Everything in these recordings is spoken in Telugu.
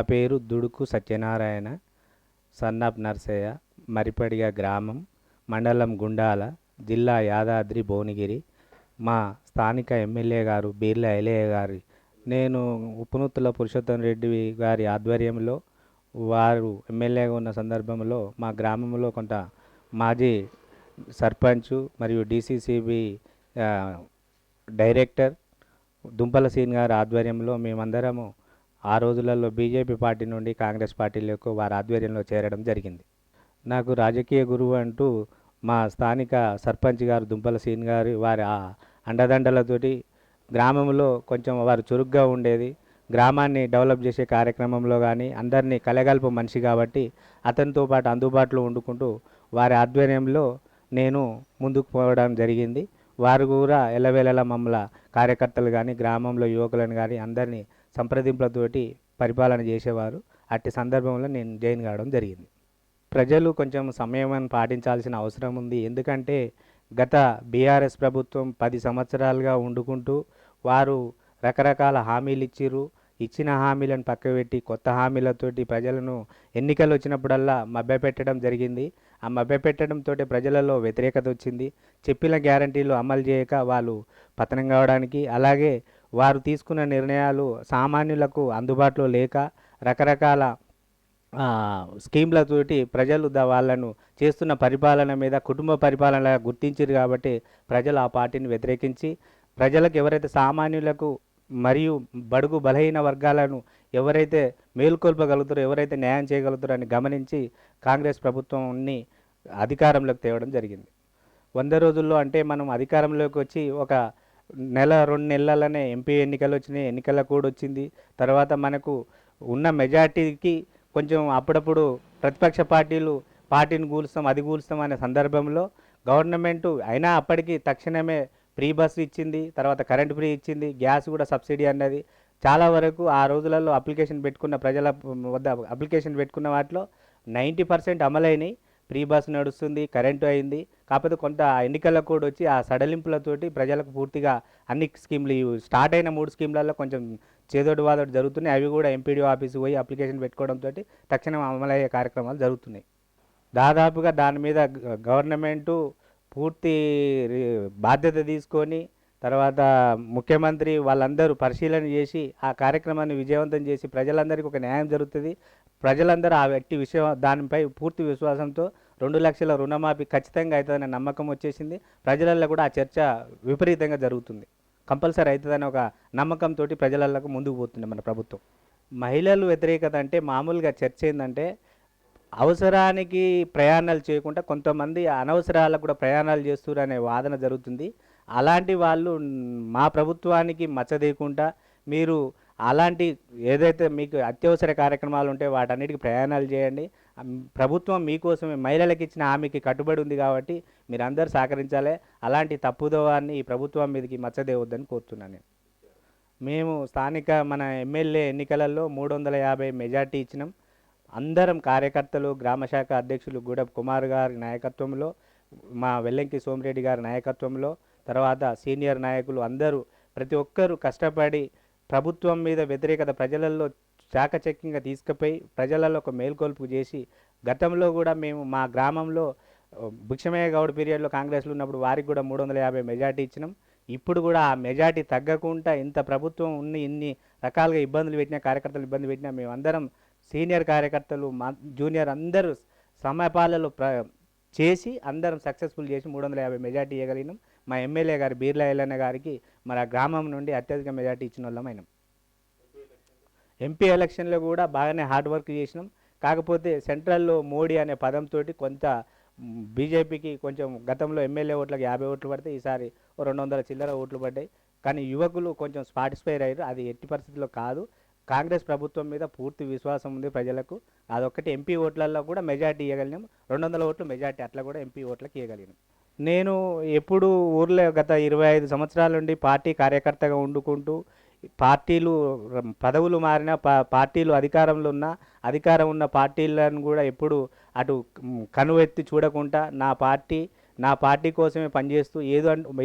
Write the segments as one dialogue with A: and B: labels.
A: పేరు దుడుకు సత్యనారాయణ, సన్ ఆఫ్ నర్సయ్య, మరిపడిగ గ్రామం, మండలం గుండాల, జిల్లా యాదాద్రి భువనగిరి. మా స్థానిక ఎమ్మెల్యే గారు బీర్ల ఐలయ్య గారి, నేను ఉప్పునూతుల పురుషోత్తం రెడ్డి గారి ఆధ్వర్యంలో వారు ఎమ్మెల్యేగా ఉన్న సందర్భంలో మా గ్రామంలో కొంత మాజీ సర్పంచ్ మరియు డిసిసిబి డైరెక్టర్ దుంపల సీన్ గారి ఆధ్వర్యంలో మేమందరము ఆ రోజులలో బీజేపీ పార్టీ నుండి కాంగ్రెస్ పార్టీలకు వారి ఆధ్వర్యంలో చేరడం జరిగింది. నాకు రాజకీయ గురువు అంటూ మా స్థానిక సర్పంచ్ గారు దుంపల సీన్ గారు వారి అండదండలతోటి గ్రామంలో కొంచెం వారు చురుగ్గా ఉండేది. గ్రామాన్ని డెవలప్ చేసే కార్యక్రమంలో కానీ అందరినీ కలగలుపు మనిషి కాబట్టి అతనితో పాటు అందుబాటులో వండుకుంటూ వారి ఆధ్వర్యంలో నేను ముందుకు పోవడం జరిగింది. వారు కూడా ఎల్లవేళలా మమ్మల్ని కార్యకర్తలు కానీ గ్రామంలో యువకులను కానీ అందరినీ సంప్రదింపులతోటి పరిపాలన చేసేవారు. అట్టి సందర్భంలో నేను జాయిన్ కావడం జరిగింది. ప్రజలు కొంచెం సమయం పాటించాల్సిన అవసరం ఉంది. ఎందుకంటే గత బీఆర్ఎస్ ప్రభుత్వం 10 సంవత్సరాలుగా వండుకుంటూ వారు రకరకాల హామీలు ఇచ్చిన హామీలను పక్కపెట్టి కొత్త హామీలతోటి ప్రజలను ఎన్నికలు వచ్చినప్పుడల్లా మభ్యపెట్టడం జరిగింది. ఆ మభ్యపెట్టడంతో ప్రజలలో వ్యతిరేకత వచ్చింది. చెప్పిన గ్యారంటీలు అమలు చేయక వాళ్ళు పతనం కావడానికి, అలాగే వారు తీసుకున్న నిర్ణయాలు సామాన్యులకు అందుబాటులో లేక రకరకాల స్కీమ్లతోటి ప్రజలు వాళ్ళను చేస్తున్న పరిపాలన మీద కుటుంబ పరిపాలన గుర్తించారు. కాబట్టి ప్రజలు ఆ పార్టీని వ్యతిరేకించి ప్రజలకు ఎవరైతే సామాన్యులకు మరియు బడుగు బలహీన వర్గాలను ఎవరైతే మేలుకొల్పగలుగుతారో, ఎవరైతే న్యాయం చేయగలుగుతారో అని గమనించి కాంగ్రెస్ ప్రభుత్వాన్ని అధికారంలోకి తేవడం జరిగింది. 100 రోజుల్లో అంటే మనం అధికారంలోకి వచ్చి ఒక నెల 2 నెలలనే ఎంపీ ఎన్నికలు వచ్చినాయి, ఎన్నికల కోడ్ వచ్చింది. తర్వాత మనకు ఉన్న మెజార్టీకి కొంచెం అప్పుడప్పుడు ప్రతిపక్ష పార్టీని కూలుస్తాం అది కూలుస్తాం అనే సందర్భంలో గవర్నమెంటు అయినా అప్పటికి తక్షణమే ఫ్రీ బస్సు ఇచ్చింది, తర్వాత కరెంట్ ఫ్రీ ఇచ్చింది, గ్యాస్ కూడా సబ్సిడీ అన్నది. చాలా వరకు ఆ రోజులలో అప్లికేషన్ పెట్టుకున్న ప్రజల వద్ద అప్లికేషన్ పెట్టుకున్న వాటిలో 90% అమలైనవి. ఫ్రీ బస్సు నడుస్తుంది, కరెంటు అయింది. కాకపోతే కొంత ఎన్నికల కోడ్ వచ్చి ఆ సడలింపులతోటి ప్రజలకు పూర్తిగా అన్ని స్కీమ్లు స్టార్ట్ అయిన 3 స్కీమ్లలో కొంచెం చేదోడు వాదోడు జరుగుతున్నాయి. అవి కూడా ఎంపీడీ ఆఫీసు పోయి అప్లికేషన్ పెట్టుకోవడంతో తక్షణం అమలయ్యే కార్యక్రమాలు జరుగుతున్నాయి. దాదాపుగా దాని మీద గవర్నమెంటు పూర్తి బాధ్యత తీసుకొని తర్వాత ముఖ్యమంత్రి వాళ్ళందరూ పరిశీలన చేసి ఆ కార్యక్రమాన్ని విజయవంతం చేసి ప్రజలందరికీ ఒక న్యాయం జరుగుతుంది. ప్రజలందరూ ఆ వ్యక్తి విషయం దానిపై పూర్తి విశ్వాసంతో 2 లక్షల రుణమాఫీ ఖచ్చితంగా అవుతుందనే నమ్మకం వచ్చేసింది. ప్రజలలో కూడా ఆ చర్చ విపరీతంగా జరుగుతుంది. కంపల్సరీ అవుతుందని ఒక నమ్మకంతో ప్రజలకు ముందుకు పోతుంది మన ప్రభుత్వం. మహిళలు వ్యతిరేకత అంటే మామూలుగా చర్చ ఏంటంటే అవసరానికి ప్రయాణాలు చేయకుండా కొంతమంది అనవసరాలకు కూడా ప్రయాణాలు చేస్తున్నారు అనే వాదన జరుగుతుంది. అలాంటి వాళ్ళు మా ప్రభుత్వానికి మచ్చదేయకుండా మీరు అలాంటి ఏదైతే మీకు అత్యవసర కార్యక్రమాలు ఉంటే వాటన్నిటికీ ప్రయాణాలు చేయండి. ప్రభుత్వం మీకోసమే మహిళలకు ఇచ్చిన హామీకి కట్టుబడి ఉంది కాబట్టి మీరు అందరూ సహకరించాలి. అలాంటి తప్పుదోవాన్ని ఈ ప్రభుత్వం మీదకి మచ్చదేవద్దని కోరుతున్నాను నేను. మేము స్థానిక మన ఎమ్మెల్యే ఎన్నికలలో 350 మెజార్టీ ఇచ్చినాం. అందరం కార్యకర్తలు, గ్రామశాఖ అధ్యక్షులు గూడెపు కుమార్ గారి నాయకత్వంలో, మా వెల్లంకి సోమిరెడ్డి గారి నాయకత్వంలో, తర్వాత సీనియర్ నాయకులు అందరూ ప్రతి ఒక్కరూ కష్టపడి ప్రభుత్వం మీద వ్యతిరేకత ప్రజలలో చాకచక్యంగా తీసుకుపోయి ప్రజలలో ఒక మేల్కొల్పు చేసి గతంలో కూడా మేము మా గ్రామంలో భిక్షమయ్య గౌడ్ పీరియడ్లో కాంగ్రెస్లో ఉన్నప్పుడు వారికి కూడా 350 మెజార్టీ ఇచ్చినాం. ఇప్పుడు కూడా ఆ మెజార్టీ తగ్గకుండా ఇంత ప్రభుత్వం ఇన్ని రకాలుగా ఇబ్బందులు పెట్టినా, కార్యకర్తలు ఇబ్బంది పెట్టినా మేమందరం సీనియర్ కార్యకర్తలు మా జూనియర్ అందరూ సమపాలలో చేసి అందరం సక్సెస్ఫుల్ చేసి 350 మెజార్టీ ఇవ్వగలిగినాం. మా ఎమ్మెల్యే గారు బీర్ల ఐలయ్య గారికి మన గ్రామం నుండి అత్యధిక మెజార్టీ ఇచ్చిన వాళ్ళం అయినాం. ఎంపీ ఎలక్షన్లో కూడా బాగానే హార్డ్ వర్క్ చేసినాం. కాకపోతే సెంట్రల్లో మోడీ అనే పదంతో కొంత బీజేపీకి కొంచెం గతంలో ఎమ్మెల్యే ఓట్లకు 50 ఓట్లు పడితే ఈసారి 200 చిల్లర ఓట్లు పడ్డాయి. కానీ యువకులు కొంచెం సాటిస్ఫైర్ అయ్యారు. అది ఎట్టి పరిస్థితుల్లో కాదు. కాంగ్రెస్ ప్రభుత్వం మీద పూర్తి విశ్వాసం ఉంది ప్రజలకు. అదొక్కటి ఎంపీ ఓట్లలో కూడా మెజార్టీ ఇవ్వగలిగినాం. 200 ఓట్లు మెజార్టీ అట్లా కూడా ఎంపీ ఓట్లకు ఇవ్వగలిగినాం. నేను ఎప్పుడు ఊర్లో గత 25 సంవత్సరాల నుండి పార్టీ కార్యకర్తగా వండుకుంటూ పార్టీలు పదవులు మారిన పార్టీలు అధికారంలో ఉన్న అధికారం ఉన్న పార్టీలను కూడా ఎప్పుడు అటు కనువెత్తి చూడకుండా నా పార్టీ కోసమే పనిచేస్తూ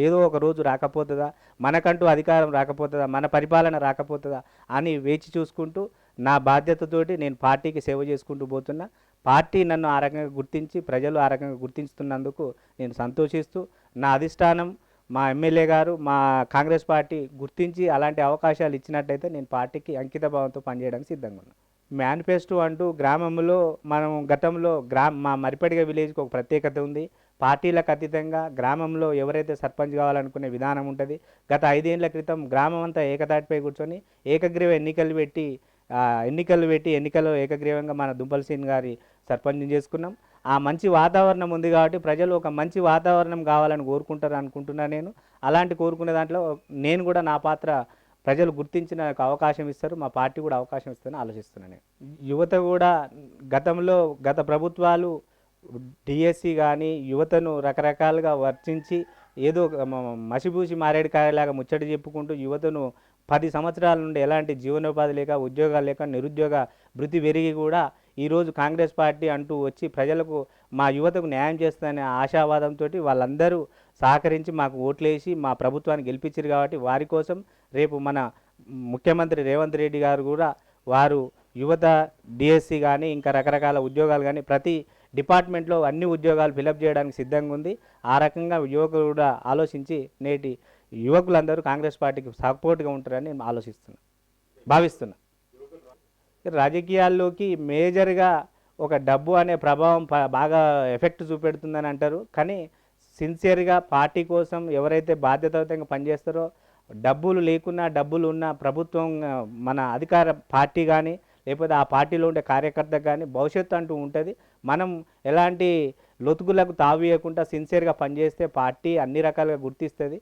A: ఏదో ఒక రోజు రాకపోతుందా, మనకంటూ అధికారం రాకపోతుందా, మన పరిపాలన రాకపోతుందా అని వేచి చూసుకుంటూ నా బాధ్యతతోటి నేను పార్టీకి సేవ చేసుకుంటూ పోతున్నా. పార్టీ నన్ను ఆ రకంగా గుర్తించి, ప్రజలు ఆ రకంగా గుర్తిస్తున్నందుకు నేను సంతోషిస్తూ, నా అధిష్టానం, మా ఎమ్మెల్యే గారు, మా కాంగ్రెస్ పార్టీ గుర్తించి అలాంటి అవకాశాలు ఇచ్చినట్టయితే నేను పార్టీకి అంకిత భావంతో పనిచేయడానికి సిద్ధంగా ఉన్నాను. మేనిఫెస్టో అంటూ గ్రామంలో మనం గతంలో మా మరిపడిగ విలేజ్కి ఒక ప్రత్యేకత ఉంది. పార్టీలకు అతీతంగా గ్రామంలో ఎవరైతే సర్పంచ్ కావాలనుకునే విధానం ఉంటుంది. గత 5 ఏళ్ల క్రితం గ్రామం అంతా ఏకతాటిపై కూర్చొని ఏకగ్రీవ ఎన్నికల్లో ఏకగ్రీవంగా మన దుంపల్ సీన్ గారి సర్పంచ్ని చేసుకున్నాం. ఆ మంచి వాతావరణం ఉంది కాబట్టి ప్రజలు ఒక మంచి వాతావరణం కావాలని కోరుకుంటారు అనుకుంటున్నా నేను. అలాంటి కోరుకునే దాంట్లో నేను కూడా నా పాత్ర ప్రజలు గుర్తించిన నాకు అవకాశం ఇస్తారు, మా పార్టీ కూడా అవకాశం ఇస్తుందని ఆలోచిస్తున్నాను నేను. యువత కూడా గత ప్రభుత్వాలు డిఎస్సి కానీ యువతను రకరకాలుగా వర్తించి ఏదో మసిపూసి మారేడుకాయలాగా ముచ్చట చెప్పుకుంటూ యువతను 10 సంవత్సరాల నుండి ఎలాంటి జీవనోపాధి లేక, ఉద్యోగాలు లేక, నిరుద్యోగ భృతి పెరిగి కూడా ఈరోజు కాంగ్రెస్ పార్టీ అంటూ వచ్చి ప్రజలకు మా యువతకు న్యాయం చేస్తుందనే ఆశావాదంతో వాళ్ళందరూ సహకరించి మాకు ఓట్లేసి మా ప్రభుత్వాన్ని గెలిపించారు. కాబట్టి వారి కోసం రేపు మన ముఖ్యమంత్రి రేవంత్ రెడ్డి గారు కూడా వారు యువత డిఎస్సి కానీ ఇంకా రకరకాల ఉద్యోగాలు కానీ ప్రతి డిపార్ట్మెంట్లో అన్ని ఉద్యోగాలు ఫిలప్ చేయడానికి సిద్ధంగా ఉంది. ఆ రకంగా యువకులు కూడా ఆలోచించి నేటి యువకులందరూ కాంగ్రెస్ పార్టీకి సపోర్ట్గా ఉంటారని నేను భావిస్తున్నా. రాజకీయాల్లోకి మేజర్గా ఒక డబ్బు అనే ప్రభావం బాగా ఎఫెక్ట్ చూపెడుతుందని అంటారు. కానీ సిన్సియర్గా పార్టీ కోసం ఎవరైతే బాధ్యతాయుతంగా పనిచేస్తారో, డబ్బులు లేకున్నా డబ్బులు ఉన్న ప్రభుత్వం మన అధికార పార్టీ కానీ లేకపోతే ఆ పార్టీలో ఉండే కార్యకర్తకు కానీ భవిష్యత్తు అంటూ ఉంటుంది. మనం ఎలాంటి లొతుకులకు తావీయకుండా సిన్సియర్గా పనిచేస్తే పార్టీ అన్ని రకాలుగా గుర్తిస్తుంది.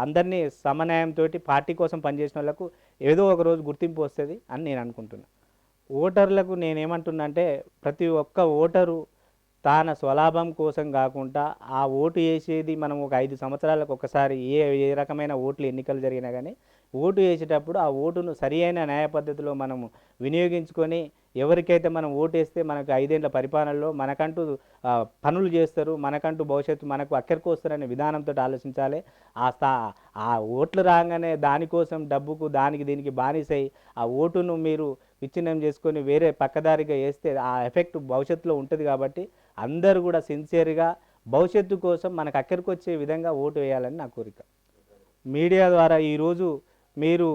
A: అందరినీ సమన్వయంతో పార్టీ కోసం పనిచేసిన వాళ్ళకు ఏదో ఒక రోజు గుర్తింపు వస్తుంది అని నేను అనుకుంటున్నాను. ఓటర్లకు నేనేమంటున్నా అంటే ప్రతి ఒక్క ఓటరు తన స్వలాభం కోసం కాకుండా ఆ ఓటు వేసేది మనం ఒక 5 సంవత్సరాలకు ఒకసారి ఏ రకమైన ఓట్లు ఎన్నికలు జరిగినా కానీ ఓటు వేసేటప్పుడు ఆ ఓటును సరి అయిన న్యాయ పద్ధతిలో మనము వినియోగించుకొని ఎవరికైతే మనం ఓటు వేస్తే మనకు 5 ఏళ్ల పరిపాలనలో మనకంటూ పనులు చేస్తారు, మనకంటూ భవిష్యత్తు మనకు అక్కడికి వస్తారనే విధానంతో ఆలోచించాలి. ఆ ఓట్లు రాగానే దానికోసం డబ్బుకు దానికి దీనికి బానిసై ఆ ఓటును మీరు విచ్ఛిన్నం చేసుకొని వేరే పక్కదారిగా వేస్తే ఆ ఎఫెక్ట్ భవిష్యత్తులో ఉంటుంది. కాబట్టి అందరూ కూడా సిన్సియర్గా భవిష్యత్తు కోసం మనకు అక్కడికి వచ్చే విధంగా ఓటు వేయాలని నా కోరిక. మీడియా ద్వారా ఈరోజు మీరు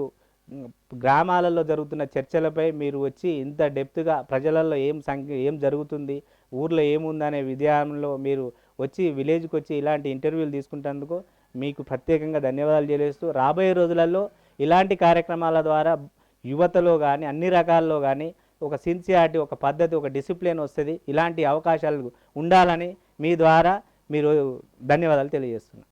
A: గ్రామాలలో జరుగుతున్న చర్చలపై మీరు వచ్చి ఇంత డెప్త్గా ప్రజలలో ఏం జరుగుతుంది, ఊర్లో ఏముందనే విధానంలో మీరు వచ్చి విలేజ్కి వచ్చి ఇలాంటి ఇంటర్వ్యూలు తీసుకుంటేందుకు మీకు ప్రత్యేకంగా ధన్యవాదాలు తెలియజేస్తూ రాబోయే రోజులలో ఇలాంటి కార్యక్రమాల ద్వారా యువతలో కానీ అన్ని రకాల్లో కానీ ఒక సిన్సియారిటీ, ఒక పద్ధతి, ఒక డిసిప్లిన్ వస్తుంది. ఇలాంటి అవకాశాలు ఉండాలని మీ ద్వారా ధన్యవాదాలు తెలియజేస్తున్నాను.